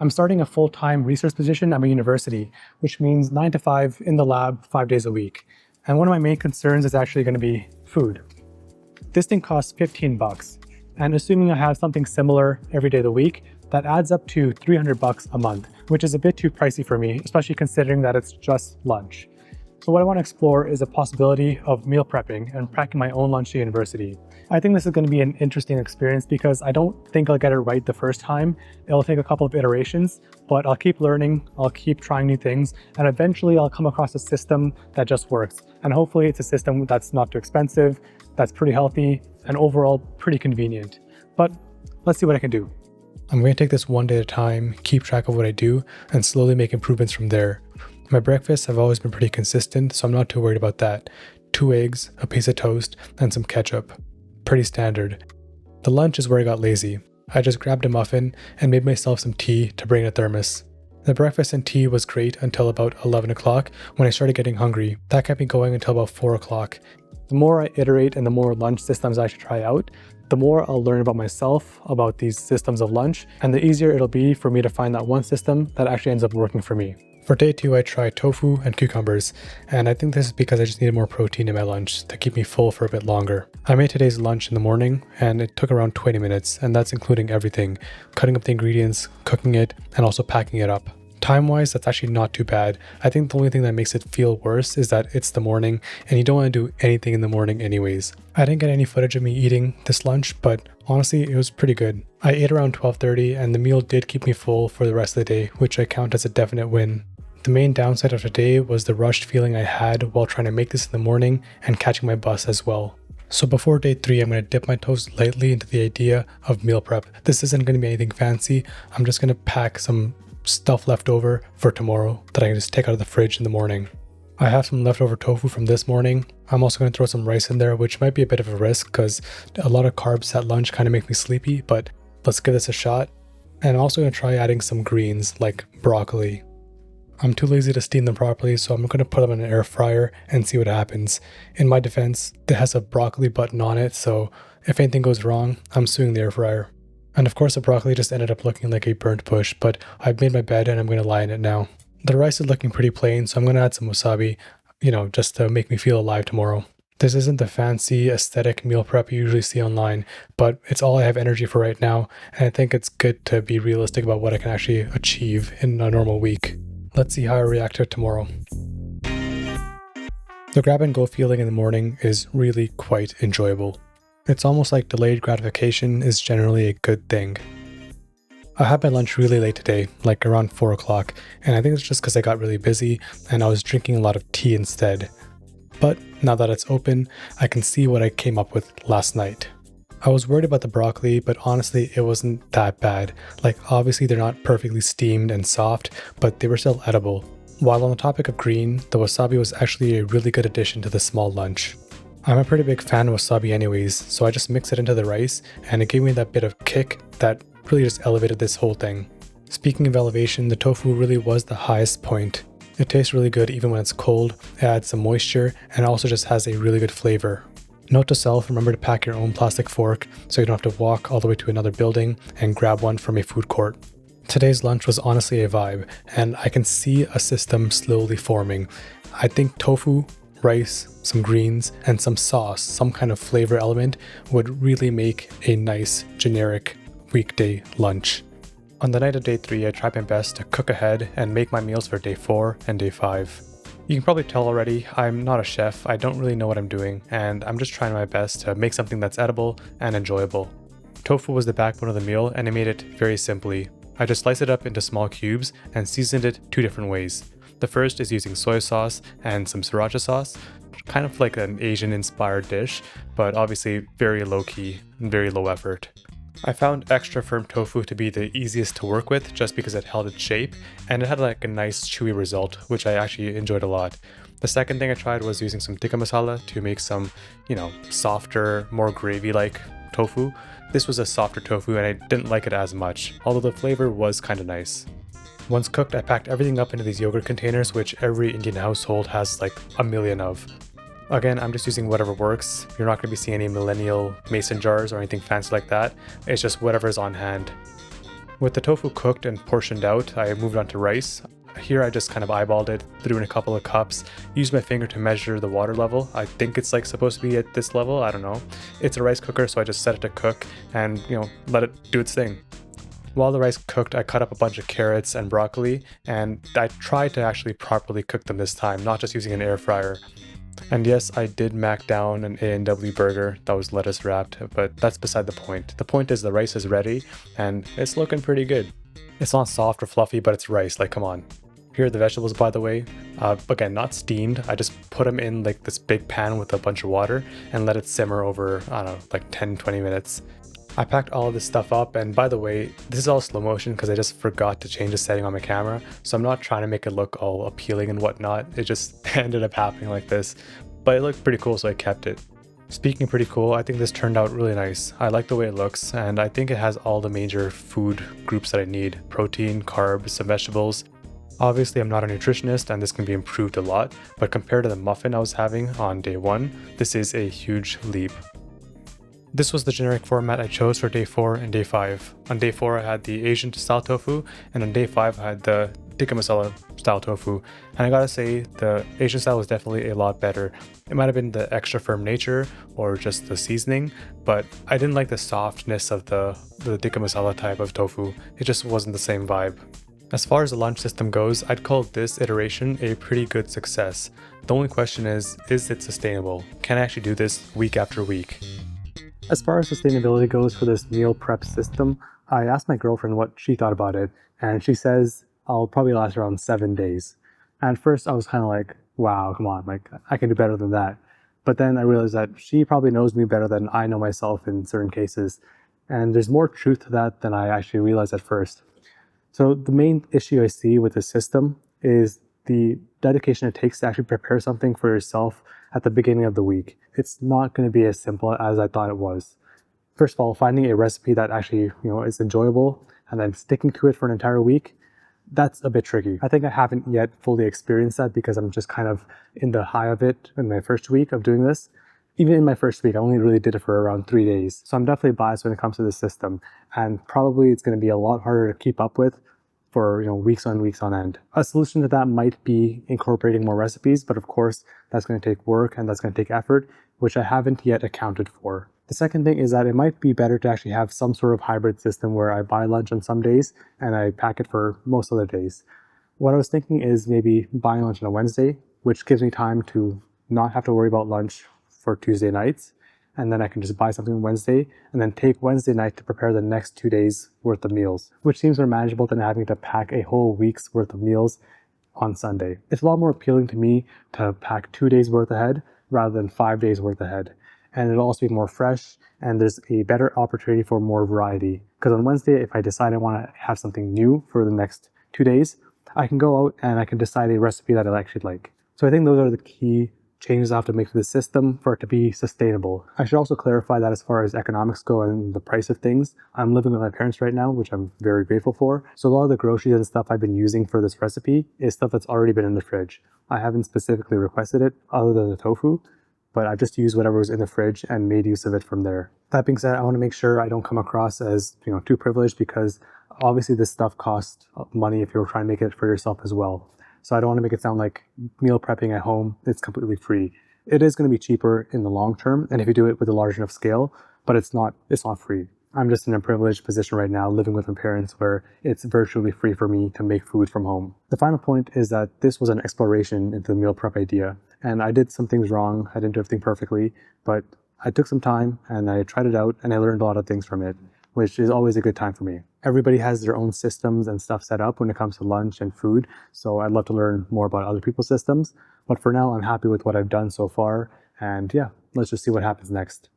I'm starting a full-time research position at my university, which means 9 to 5 in the lab 5 days a week. And one of my main concerns is actually going to be food. This thing costs $15, and assuming I have something similar every day of the week, that adds up to $300 a month, which is a bit too pricey for me, especially considering that it's just lunch. So what I want to explore is a possibility of meal prepping and packing my own lunch to university. I think this is going to be an interesting experience because I don't think I'll get it right the first time. It'll take a couple of iterations, but I'll keep learning, I'll keep trying new things, and eventually I'll come across a system that just works. And hopefully it's a system that's not too expensive, that's pretty healthy, and overall pretty convenient. But let's see what I can do. I'm going to take this one day at a time, keep track of what I do, and slowly make improvements from there. My breakfasts have always been pretty consistent, so I'm not too worried about that. 2 eggs, a piece of toast, and some ketchup. Pretty standard. The lunch is where I got lazy. I just grabbed a muffin and made myself some tea to bring in a thermos. The breakfast and tea was great until about 11 o'clock when I started getting hungry. That kept me going until about 4 o'clock. The more I iterate and the more lunch systems I should try out, the more I'll learn about myself, about these systems of lunch, and the easier it'll be for me to find that one system that actually ends up working for me. For day 2, I tried tofu and cucumbers, and I think this is because I just needed more protein in my lunch to keep me full for a bit longer. I made today's lunch in the morning, and it took around 20 minutes, and that's including everything, cutting up the ingredients, cooking it, and also packing it up. Time-wise, that's actually not too bad. I think the only thing that makes it feel worse is that it's the morning, and you don't want to do anything in the morning anyways. I didn't get any footage of me eating this lunch, but honestly, it was pretty good. I ate around 12:30, and the meal did keep me full for the rest of the day, which I count as a definite win. The main downside of today was the rushed feeling I had while trying to make this in the morning and catching my bus as well. So before day 3, I'm going to dip my toes lightly into the idea of meal prep. This isn't going to be anything fancy. I'm just going to pack some stuff left over for tomorrow that I can just take out of the fridge in the morning. I have some leftover tofu from this morning. I'm also going to throw some rice in there, which might be a bit of a risk because a lot of carbs at lunch kind of make me sleepy, but let's give this a shot. And I'm also going to try adding some greens like broccoli. I'm too lazy to steam them properly, so I'm going to put them in an air fryer and see what happens. In my defense, it has a broccoli button on it, so if anything goes wrong, I'm suing the air fryer. And of course the broccoli just ended up looking like a burnt bush, but I've made my bed and I'm going to lie in it now. The rice is looking pretty plain, so I'm going to add some wasabi, just to make me feel alive tomorrow. This isn't the fancy aesthetic meal prep you usually see online, but it's all I have energy for right now, and I think it's good to be realistic about what I can actually achieve in a normal week. Let's see how I react to it tomorrow. The grab and go feeling in the morning is really quite enjoyable. It's almost like delayed gratification is generally a good thing. I had my lunch really late today, like around 4 o'clock, and I think it's just because I got really busy and I was drinking a lot of tea instead. But now that it's open, I can see what I came up with last night. I was worried about the broccoli, but honestly, it wasn't that bad. Like, obviously they're not perfectly steamed and soft, but they were still edible. While on the topic of green, the wasabi was actually a really good addition to the small lunch. I'm a pretty big fan of wasabi anyways, so I just mixed it into the rice, and it gave me that bit of kick that really just elevated this whole thing. Speaking of elevation, the tofu really was the highest point. It tastes really good even when it's cold, it adds some moisture, and also just has a really good flavor. Note to self, remember to pack your own plastic fork so you don't have to walk all the way to another building and grab one from a food court. Today's lunch was honestly a vibe, and I can see a system slowly forming. I think tofu, rice, some greens, and some sauce, some kind of flavor element, would really make a nice generic weekday lunch. On the night of day 3, I tried my best to cook ahead and make my meals for day 4 and day 5. You can probably tell already, I'm not a chef, I don't really know what I'm doing, and I'm just trying my best to make something that's edible and enjoyable. Tofu was the backbone of the meal, and I made it very simply. I just sliced it up into small cubes and seasoned it 2 different ways. The first is using soy sauce and some sriracha sauce, kind of like an Asian-inspired dish, but obviously very low-key and very low effort. I found extra firm tofu to be the easiest to work with just because it held its shape, and it had like a nice chewy result, which I actually enjoyed a lot. The second thing I tried was using some tikka masala to make some, softer, more gravy-like tofu. This was a softer tofu and I didn't like it as much, although the flavor was kind of nice. Once cooked, I packed everything up into these yogurt containers, which every Indian household has like a million of. Again, I'm just using whatever works. You're not going to be seeing any millennial mason jars or anything fancy like that. It's just whatever's on hand. With the tofu cooked and portioned out, I moved on to rice. Here I just kind of eyeballed it, threw in a couple of cups, used my finger to measure the water level. I think it's like supposed to be at this level, I don't know. It's a rice cooker, so I just set it to cook and, let it do its thing. While the rice cooked, I cut up a bunch of carrots and broccoli, and I tried to actually properly cook them this time, not just using an air fryer. And yes, I did mac down an A&W burger that was lettuce wrapped, but that's beside the point. The point is the rice is ready, and it's looking pretty good. It's not soft or fluffy, but it's rice, like come on. Here are the vegetables, by the way. Again, not steamed. I just put them in like this big pan with a bunch of water and let it simmer over, I don't know, like 10-20 minutes. I packed all of this stuff up, and by the way, this is all slow motion because I just forgot to change the setting on my camera, so I'm not trying to make it look all appealing and whatnot. It just ended up happening like this, but it looked pretty cool, so I kept it. Speaking of pretty cool, I think this turned out really nice. I like the way it looks, and I think it has all the major food groups that I need: protein, carbs, some vegetables. Obviously, I'm not a nutritionist and this can be improved a lot, but compared to the muffin I was having on day 1, this is a huge leap. This was the generic format I chose for day 4 and day 5. On day 4 I had the Asian style tofu, and on day 5 I had the tikka masala style tofu. And I gotta say, the Asian style was definitely a lot better. It might have been the extra firm nature or just the seasoning, but I didn't like the softness of the tikka masala type of tofu. It just wasn't the same vibe. As far as the lunch system goes, I'd call this iteration a pretty good success. The only question is it sustainable? Can I actually do this week after week? As far as sustainability goes for this meal prep system, I asked my girlfriend what she thought about it, and she says I'll probably last around 7 days. And at first I was kind of like, wow, come on, like I can do better than that. But then I realized that she probably knows me better than I know myself in certain cases. And there's more truth to that than I actually realized at first. So the main issue I see with the system is the dedication it takes to actually prepare something for yourself at the beginning of the week. It's not going to be as simple as I thought it was. First of all, finding a recipe that actually, is enjoyable and then sticking to it for an entire week, that's a bit tricky. I think I haven't yet fully experienced that because I'm just kind of in the high of it in my first week of doing this. Even in my first week, I only really did it for around 3 days. So I'm definitely biased when it comes to the system. And probably it's going to be a lot harder to keep up with for weeks on end. A solution to that might be incorporating more recipes, but of course that's going to take work and that's going to take effort, which I haven't yet accounted for. The second thing is that it might be better to actually have some sort of hybrid system where I buy lunch on some days and I pack it for most other days. What I was thinking is maybe buying lunch on a Wednesday, which gives me time to not have to worry about lunch for Tuesday nights. And then I can just buy something Wednesday and then take Wednesday night to prepare the next 2 days worth of meals, which seems more manageable than having to pack a whole week's worth of meals on Sunday. It's a lot more appealing to me to pack 2 days worth ahead rather than 5 days worth ahead. And it'll also be more fresh and there's a better opportunity for more variety. Because on Wednesday, if I decide I want to have something new for the next 2 days, I can go out and I can decide a recipe that I actually like. So I think those are the key changes I have to make to the system for it to be sustainable. I should also clarify that as far as economics go and the price of things, I'm living with my parents right now, which I'm very grateful for. So a lot of the groceries and stuff I've been using for this recipe is stuff that's already been in the fridge. I haven't specifically requested it other than the tofu, but I've just used whatever was in the fridge and made use of it from there. That being said, I want to make sure I don't come across as too privileged, because obviously this stuff costs money if you're trying to make it for yourself as well. So I don't want to make it sound like meal prepping at home, it's completely free. It is going to be cheaper in the long term, and if you do it with a large enough scale, but it's not free. I'm just in a privileged position right now living with my parents where it's virtually free for me to make food from home. The final point is that this was an exploration into the meal prep idea, and I did some things wrong. I didn't do everything perfectly, but I took some time and I tried it out and I learned a lot of things from it, which is always a good time for me. Everybody has their own systems and stuff set up when it comes to lunch and food, so I'd love to learn more about other people's systems. But for now, I'm happy with what I've done so far, and yeah, let's just see what happens next.